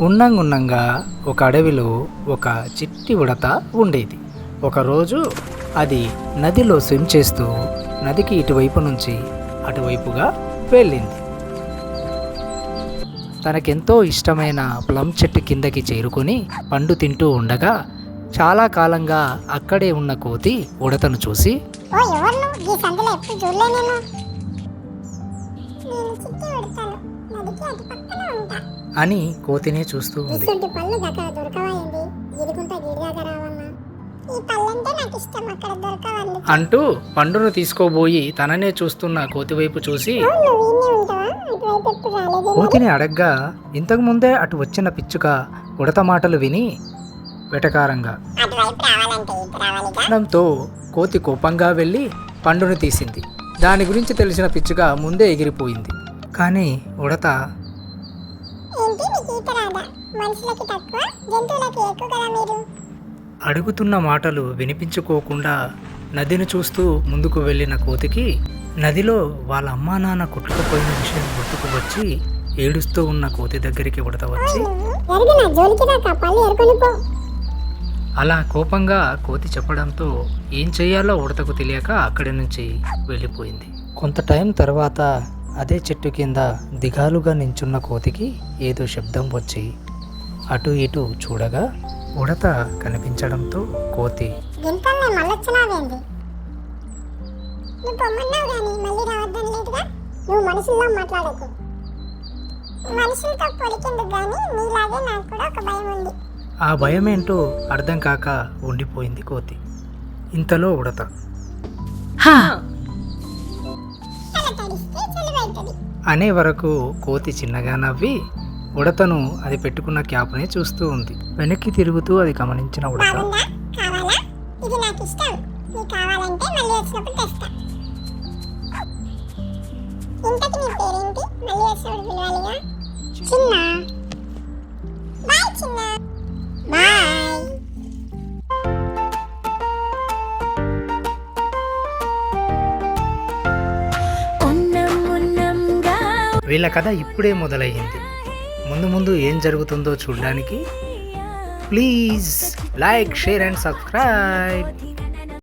ఉన్నంగున్నంగా ఒక అడవిలో ఒక చిట్టి ఉడత ఉండేది. ఒకరోజు అది నదిలో స్విమ్ చేస్తూ నదికి ఇటువైపు నుంచి అటువైపుగా వెళ్ళింది. తనకెంతో ఇష్టమైన ప్లమ్ చెట్టు కిందకి చేరుకొని పండు తింటూ ఉండగా చాలా కాలంగా అక్కడే ఉన్న కోతి ఉడతను చూసి, అని కోతినే చూస్తూ ఉంది. అంటూ పండును తీసుకోబోయి తననే చూస్తున్న కోతి వైపు చూసి కోతిని అడగ్గా ఇంతకు ముందే అటు వచ్చిన పిచ్చుక ఉడత మాటలు విని వెటకారంగా తో కోతి కోపంగా వెళ్ళి పండును తీసింది. దాని గురించి తెలిసిన పిచ్చుక ముందే ఎగిరిపోయింది. కానీ ఉడత అడుగుతున్న మాటలు వినిపించుకోకుండా నదిని చూస్తూ ముందుకు వెళ్ళిన కోతికి నదిలో వాళ్ళ అమ్మా నాన్న కొట్టుకుపోయిన విషయం గుర్తుకు వచ్చి ఏడుస్తూ ఉన్న కోతి దగ్గరికి ఉడత వచ్చి అలా కోపంగా కోతి చెప్పడంతో ఏం చెయ్యాలో ఉడతకు తెలియక అక్కడి నుంచి వెళ్ళిపోయింది. కొంత టైం తర్వాత అదే చెట్టు కింద దిగాలుగా నించున్న కోతికి ఏదో శబ్దం వచ్చి అటు ఇటు చూడగా ఉడత కనిపించడంతో కోతి ఆ భయమేంటో అర్థం కాక ఉండిపోయింది కోతి. ఇంతలో ఉడత అనే వరకు కోతి చిన్నగా నవ్వి ఉడతను అది పెట్టుకున్న క్యాప్నే చూస్తూ ఉంది. వెనక్కి తిరుగుతూ అది గమనించిన ఉడత వీళ్ళ కథ ఇప్పుడే మొదలయ్యింది. ముందు ముందు ఏం జరుగుతుందో చూడడానికి please like, share and subscribe.